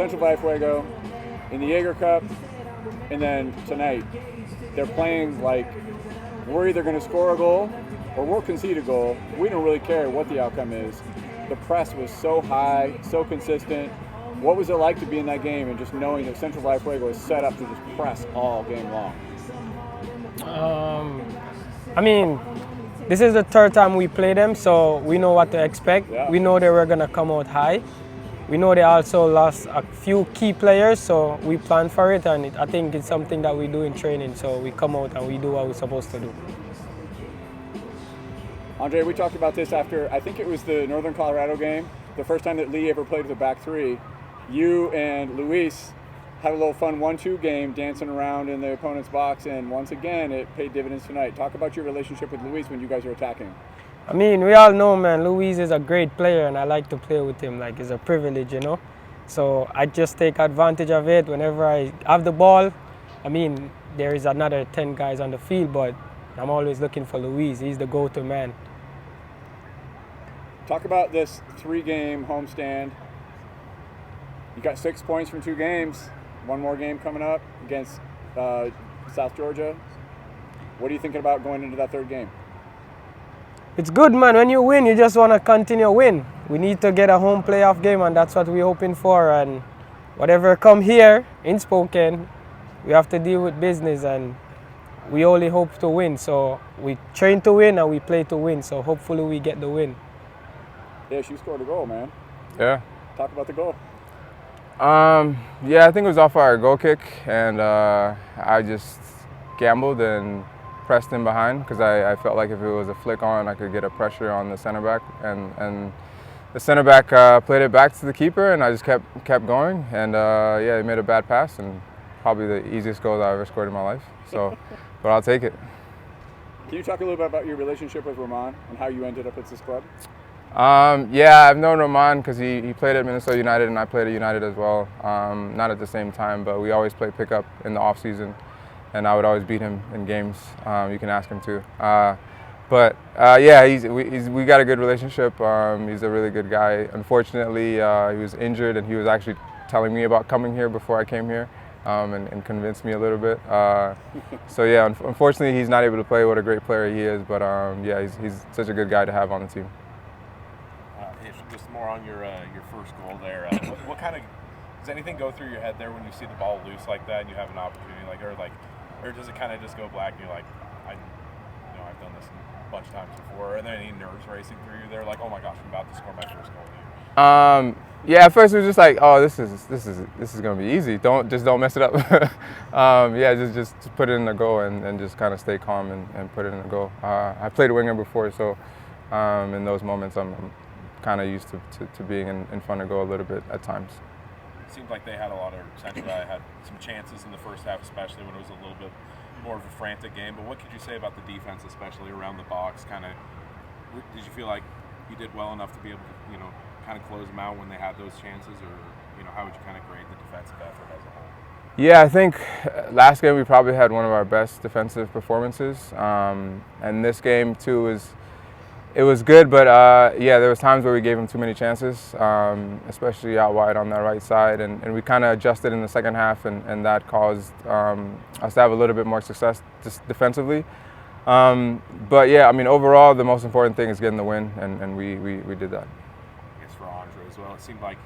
Central Valley Fuego, in the Jaeger Cup, and then tonight. They're playing like we're either going to score a goal or we'll concede a goal. We don't really care what the outcome is. The press was so high, so consistent. What was it like to be in that game and just knowing that Central Valley Fuego is set up to just press all game long? I mean, this is the third time we play them, so we know what to expect. Yeah. We know they were going to come out high. We know they also lost a few key players, so we plan for it, and I think it's something that we do in training, so we come out and we do what we're supposed to do. Andre, we talked about this after, I think it was the Northern Colorado game, the first time that Lee ever played with a back three. You and Luis had a little fun 1-2 game dancing around in the opponent's box, and once again, it paid dividends tonight. Talk about your relationship with Luis when you guys are attacking. I mean, we all know, man, Luis is a great player, and I like to play with him. Like, it's a privilege, you know? So I just take advantage of it whenever I have the ball. I mean, there is another 10 guys on the field, but I'm always looking for Luis. He's the go-to man. Talk about this 3-game homestand. You got 6 points from 2 games. One more game coming up against South Georgia. What are you thinking about going into that 3rd game? It's good, man. When you win, you just want to continue win. We need to get a home playoff game, and that's what we're hoping for. And whatever come here in Spokane, we have to deal with business, and we only hope to win. So we train to win, and we play to win. So hopefully we get the win. Yes, you scored a goal, man. Yeah. Talk about the goal. Yeah, I think it was off our goal kick, and I just gambled and pressed in behind because I felt like if it was a flick on, I could get a pressure on the center back, and the center back played it back to the keeper, and I just kept going, and yeah, he made a bad pass, and probably the easiest goal I've ever scored in my life. So, but I'll take it. Can you talk a little bit about your relationship with Roman and how you ended up at this club? Yeah, I've known Roman because he played at Minnesota United and I played at United as well. Not at the same time, but we always play pickup in the off season, and I would always beat him in games. You can ask him too. But yeah, we got a good relationship. He's a really good guy. Unfortunately, he was injured, and he was actually telling me about coming here before I came here, and convinced me a little bit. So yeah, unfortunately, he's not able to play. What a great player he is, but yeah, he's such a good guy to have on the team. Just more on your first goal there. What kind of, does anything go through your head there when you see the ball loose like that and you have an opportunity or does it kind of just go black and you're like, I've done this a bunch of times before? Are there any nerves racing through you there? Like, oh my gosh, I'm about to score my first goal here. Yeah, at first it was just like, oh, this is gonna be easy. Don't mess it up. Yeah, just put it in the goal and just kind of stay calm and put it in the goal. I played winger before, so in those moments I'm kind of used to being in front of goal a little bit at times. It seemed like they had a lot of Central Valley had some chances in the first half, especially when it was a little bit more of a frantic game. But what could you say about the defense, especially around the box? Kind of, did you feel like you did well enough to be able to, kind of close them out when they had those chances, or how would you kind of grade the defensive effort as a whole? Yeah, I think last game we probably had one of our best defensive performances, and this game too it was good, but yeah, there was times where we gave them too many chances, especially out wide on that right side, and we kind of adjusted in the second half, and that caused us to have a little bit more success just defensively. But yeah, I mean, overall, the most important thing is getting the win, and we did that. I guess for Andre as well, it seemed like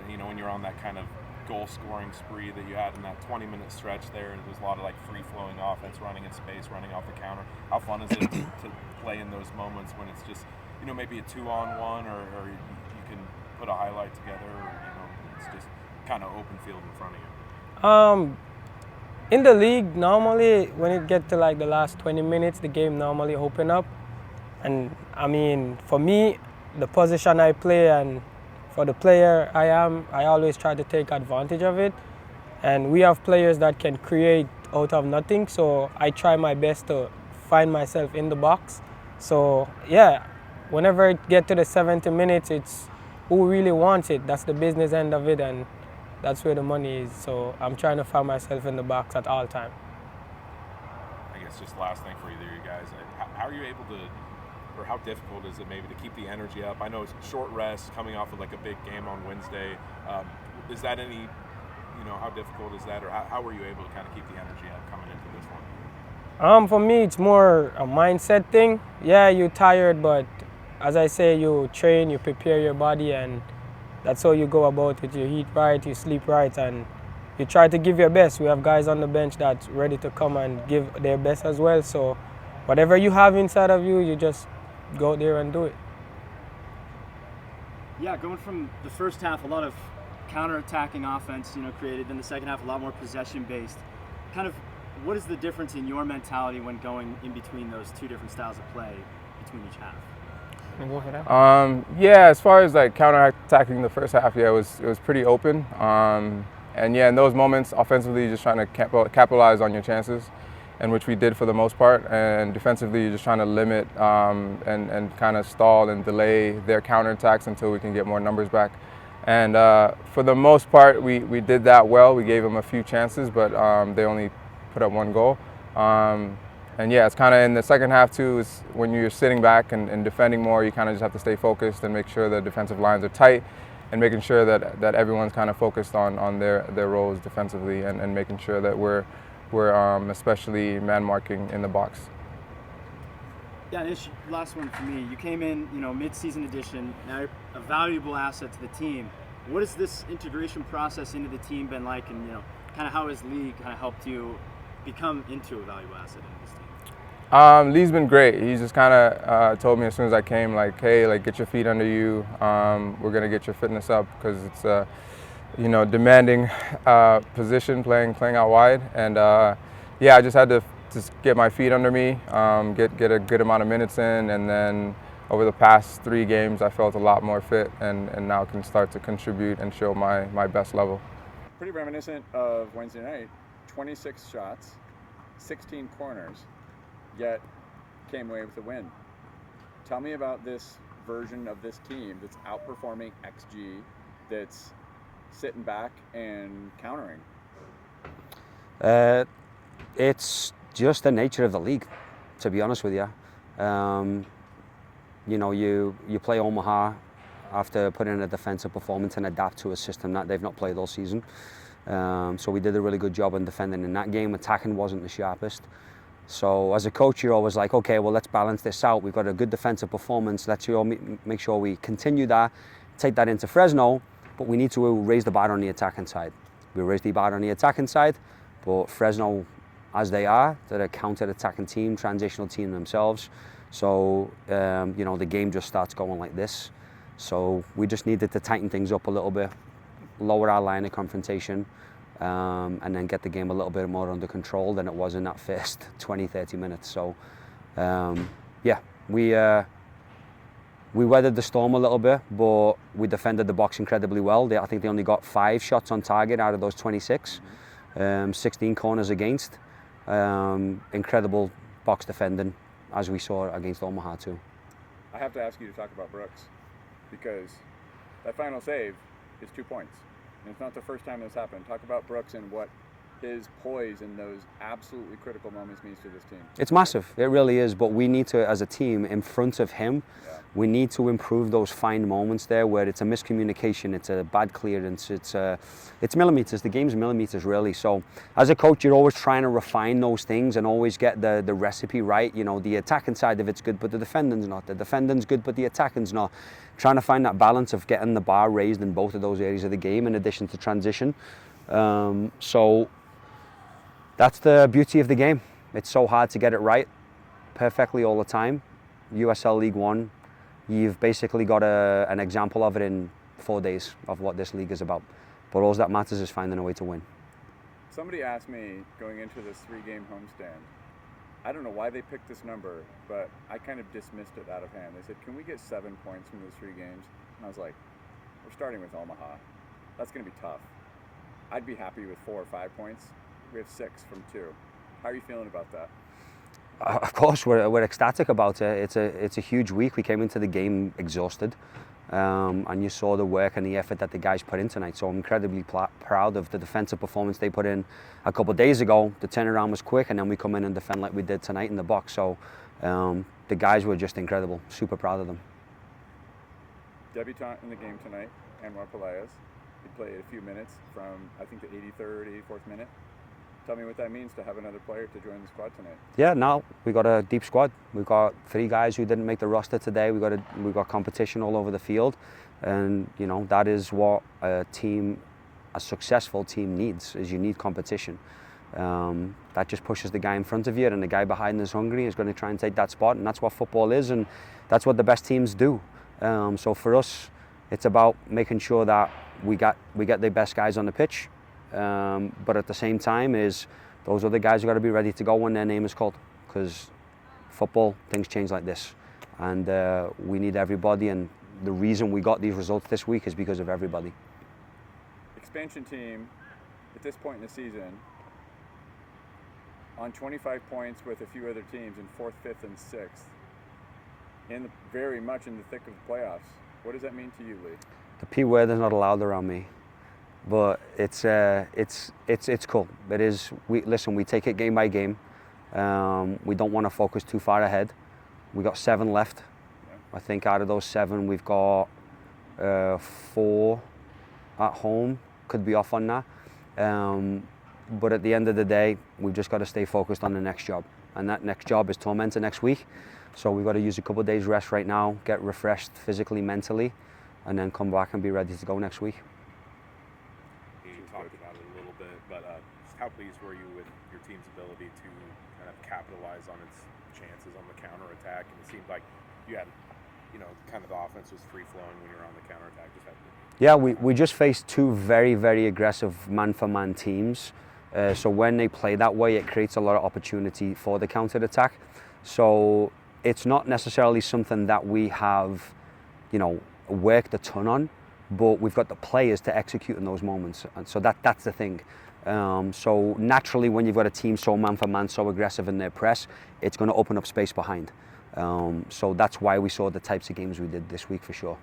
when you're on that kind of goal-scoring spree that you had in that 20-minute stretch there, and there's a lot of like free-flowing offense, running in space, running off the counter. How fun is it to play in those moments when it's just maybe a 2-on-1, or you can put a highlight together, or it's just kind of open field in front of you? In the league, normally when it gets to like the last 20 minutes, the game normally open up, and I mean, for me, the position I play and for the player I always try to take advantage of it, and we have players that can create out of nothing, so I try my best to find myself in the box. So yeah, whenever it gets to the 70 minutes, it's who really wants it. That's the business end of it, and that's where the money is. So I'm trying to find myself in the box at all time. I guess just last thing for either of you guys, how are you able to, or how difficult is it maybe to keep the energy up? I know it's short rest, coming off of like a big game on Wednesday. is that any, how difficult is that, or how were you able to kind of keep the energy up coming into this one? For me, it's more a mindset thing. Yeah, you're tired, but as I say, you train, you prepare your body, and that's how you go about it. You eat right, you sleep right, and you try to give your best. We have guys on the bench that's ready to come and give their best as well. So whatever you have inside of you, you just go out there and do it. Yeah, going from the first half, a lot of counter-attacking offense, created. Then the second half, a lot more possession-based. Kind of, what is the difference in your mentality when going in between those two different styles of play between each half? Yeah, as far as like counter-attacking the first half, yeah, it was pretty open. And yeah, in those moments, offensively, you're just trying to capitalize on your chances, and which we did for the most part. And defensively, you're just trying to limit and kind of stall and delay their counterattacks until we can get more numbers back. And for the most part, we did that well. We gave them a few chances, but they only put up one goal. And yeah, it's kind of in the second half too, is when you're sitting back and defending more, you kind of just have to stay focused and make sure the defensive lines are tight, and making sure that everyone's kind of focused on their roles defensively, and making sure that we're especially man marking in the box. Yeah, Nish, last one for me. You came in, mid-season addition. Now you're a valuable asset to the team. What has this integration process into the team been like, and kind of how has Lee kind of helped you become into a valuable asset in this team? Lee's been great. He just kind of told me as soon as I came, like, hey, like, get your feet under you. We're gonna get your fitness up, because it's a demanding position playing out wide. And yeah, I just had to just get my feet under me, get a good amount of minutes in, and then over the past 3 games, I felt a lot more fit, and now can start to contribute and show my best level. Pretty reminiscent of Wednesday night. 26 shots, 16 corners, yet came away with a win. Tell me about this version of this team that's outperforming XG, that's sitting back and countering. It's just the nature of the league, to be honest with you. You play Omaha after putting in a defensive performance and adapt to a system that they've not played all season. So we did a really good job on defending in that game. Attacking wasn't the sharpest. So as a coach, you're always like, okay, well, let's balance this out. We've got a good defensive performance. Let's make sure we continue that, take that into Fresno, but we need to raise the bar on the attacking side. We raised the bar on the attacking side, but Fresno, as they're a counter-attacking team, transitional team themselves. So, the game just starts going like this. So we just needed to tighten things up a little bit, lower our line of confrontation, and then get the game a little bit more under control than it was in that first 20-30 minutes. So, yeah, we weathered the storm a little bit, but we defended the box incredibly well. I think they only got 5 shots on target out of those 26, 16 corners against. Incredible box defending, as we saw against Omaha too. I have to ask you to talk about Brooks, because that final save is 2 points. And it's not the first time this happened. Talk about Brooks and what his poise in those absolutely critical moments means to this team. It's massive, it really is, but we need to, as a team, in front of him, we need to improve those fine moments there where it's a miscommunication, it's a bad clearance, it's millimeters, the game's millimeters really. So as a coach, you're always trying to refine those things and always get the recipe right. The attacking side of it's good, but the defending's not. The defending's good, but the attacking's not. Trying to find that balance of getting the bar raised in both of those areas of the game in addition to transition. So that's the beauty of the game. It's so hard to get it right perfectly all the time. USL League One, you've basically got an example of it in 4 days of what this league is about. But all that matters is finding a way to win. Somebody asked me going into this 3-game homestand, I don't know why they picked this number, but I kind of dismissed it out of hand. They said, can we get 7 points from those 3 games? And I was like, we're starting with Omaha. That's going to be tough. I'd be happy with 4 or 5 points. We have 6 from 2. How are you feeling about that? Of course, we're ecstatic about it. It's a huge week. We came into the game exhausted, and you saw the work and the effort that the guys put in tonight. So I'm incredibly proud of the defensive performance they put in a couple of days ago. The turnaround was quick, and then we come in and defend like we did tonight in the box. So the guys were just incredible. Super proud of them. Debutant in the game tonight, Anwar Pelaez. He played a few minutes from, I think, the 83rd, 84th minute. Tell me what that means to have another player to join the squad tonight. Yeah, now we got a deep squad. We've got 3 guys who didn't make the roster today. We got competition all over the field, and you know that is what a successful team needs. Is you need competition. That just pushes the guy in front of you, and the guy behind is hungry. Is going to try and take that spot, and that's what football is, and that's what the best teams do. So for us, it's about making sure that we get the best guys on the pitch. But at the same time, those other guys have got to be ready to go when their name is called, because football, things change like this, and we need everybody, and the reason we got these results this week is because of everybody. Expansion team, at this point in the season, on 25 points with a few other teams in 4th, 5th, and 6th, very much in the thick of the playoffs. What does that mean to you, Lee? The P word is not allowed around me. But it's cool. It is. We take it game by game. We don't want to focus too far ahead. We got 7 left. Yeah. I think out of those 7, we've got 4 at home. Could be off on that. But at the end of the day, we've just got to stay focused on the next job, and that next job is Tormenta next week. So we've got to use a couple of days rest right now, get refreshed physically, mentally, and then come back and be ready to go next week. Talked about it a little bit, but just how pleased were you with your team's ability to kind of capitalize on its chances on the counterattack? And it seemed like you had, kind of the offense was free-flowing when you were on the counterattack. Yeah, we just faced 2 very, very aggressive man-for-man teams. So when they play that way, it creates a lot of opportunity for the counterattack. So it's not necessarily something that we have, worked a ton on, but we've got the players to execute in those moments, and so that's the thing. So naturally, when you've got a team so man for man, so aggressive in their press, it's going to open up space behind. So that's why we saw the types of games we did this week for sure.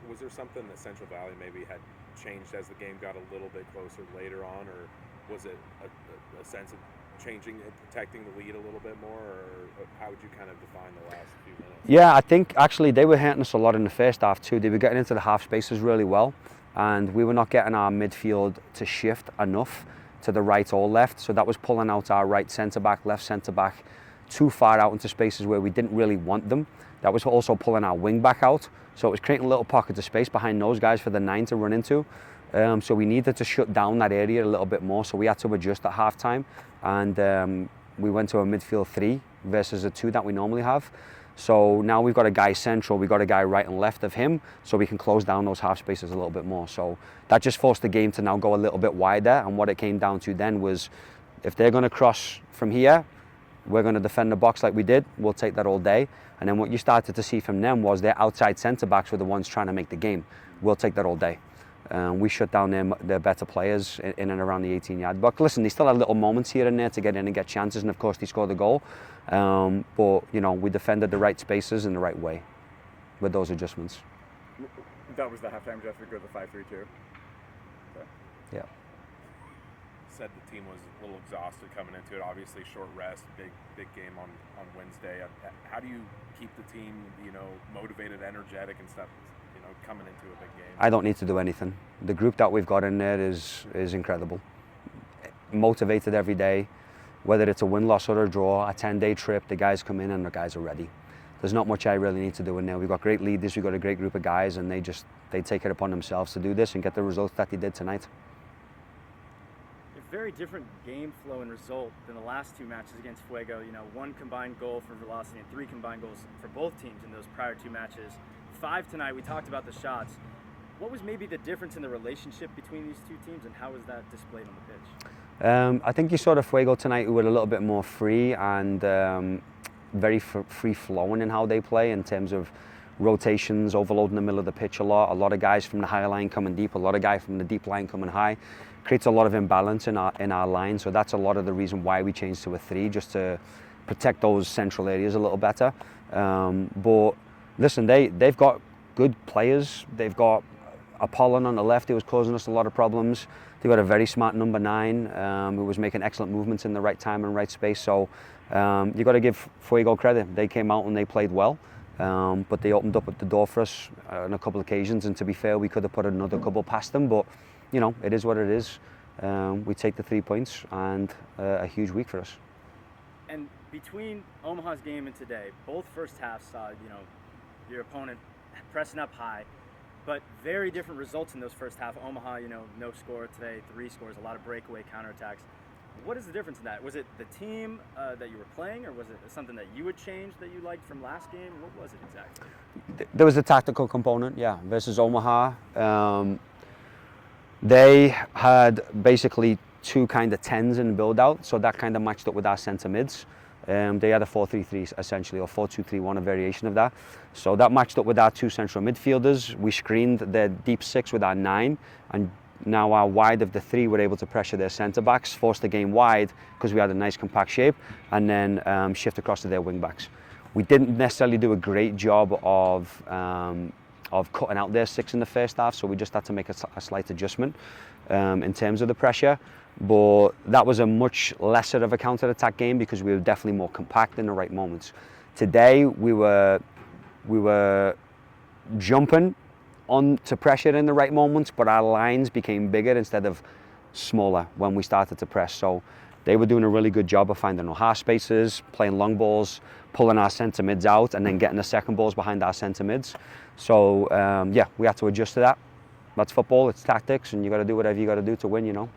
Was there something that Central Valley maybe had changed as the game got a little bit closer later on, or was it a sense of changing and protecting the lead a little bit more, or how would you kind of define the last few minutes? Yeah, I think actually they were hurting us a lot in the first half too. They were getting into the half spaces really well, and we were not getting our midfield to shift enough to the right or left, so that was pulling out our right centre-back, left centre-back too far out into spaces where we didn't really want them. That was also pulling our wing back out, so it was creating little pockets of space behind those guys for the 9 to run into. So we needed to shut down that area a little bit more, so we had to adjust at half time, and we went to a midfield 3 versus a 2 that we normally have. So now we've got a guy central, we've got a guy right and left of him, so we can close down those half spaces a little bit more. So that just forced the game to now go a little bit wider, and what it came down to then was, if they're going to cross from here, we're going to defend the box like we did, we'll take that all day. And then what you started to see from them was their outside centre-backs were the ones trying to make the game. We'll take that all day. We shut down their better players in and around the 18-yard box. Listen, they still had little moments here and there to get in and get chances, and of course they scored the goal. But we defended the right spaces in the right way with those adjustments. That was the halftime adjustment, go to the 5-3-2. Okay. Yeah. Said the team was a little exhausted coming into it. Obviously, short rest, big game on Wednesday. How do you keep the team, motivated, energetic, and stuff? Coming into a big game. I don't need to do anything. The group that we've got in there is incredible. Motivated every day, whether it's a win, loss, or a draw, a 10-day trip, the guys come in and the guys are ready. There's not much I really need to do in there. We've got great leaders, we've got a great group of guys, and they take it upon themselves to do this and get the results that they did tonight. A very different game flow and result than the last 2 matches against Fuego. 1 combined goal for Velocity and 3 combined goals for both teams in those prior 2 matches. 5 tonight. We talked about the shots. What was maybe the difference in the relationship between these 2 teams, and how was that displayed on the pitch? I think you saw the Fuego tonight who were a little bit more free and very free-flowing in how they play in terms of rotations, overloading the middle of the pitch a lot of guys from the high line coming deep, a lot of guys from the deep line coming high. Creates a lot of imbalance in our line, so that's a lot of the reason why we changed to a 3, just to protect those central areas a little better. But listen, they've got good players. They've got Apollon on the left who was causing us a lot of problems. They've got a very smart number 9 who was making excellent movements in the right time and right space. So you've got to give Fuego credit. They came out and they played well. but they opened up the door for us on a couple of occasions, and to be fair, we could have put another couple past them, but you know, it is what it is. We take the 3 points, and a huge week for us. And between Omaha's game and today, both first halves saw, you know, your opponent pressing up high, but very different results in those first half. Omaha, you know, no score today, 3 scores, a lot of breakaway counterattacks. What is the difference in that? Was it the team that you were playing, or was it something that you would change that you liked from last game? What was it exactly? There was a tactical component, yeah, versus Omaha. They had basically 2 kind of 10s in the build-out, so that kind of matched up with our centre mids. They had a 4-3-3 essentially, or 4-2-3-1, a variation of that. So that matched up with our 2 central midfielders. We screened their deep 6 with our 9, and now our wide of the 3 were able to pressure their centre backs, force the game wide because we had a nice compact shape, and then shift across to their wing backs. We didn't necessarily do a great job of cutting out their 6 in the first half, so we just had to make a slight adjustment in terms of the pressure. But that was a much lesser of a counter-attack game because we were definitely more compact in the right moments. Today we were jumping on to pressure in the right moments, but our lines became bigger instead of smaller when we started to press. So they were doing a really good job of finding our half spaces, playing long balls, pulling our centre mids out, and then getting the second balls behind our centre mids. So yeah, we had to adjust to that. That's football, it's tactics, and you got to do whatever you got to do to win, you know.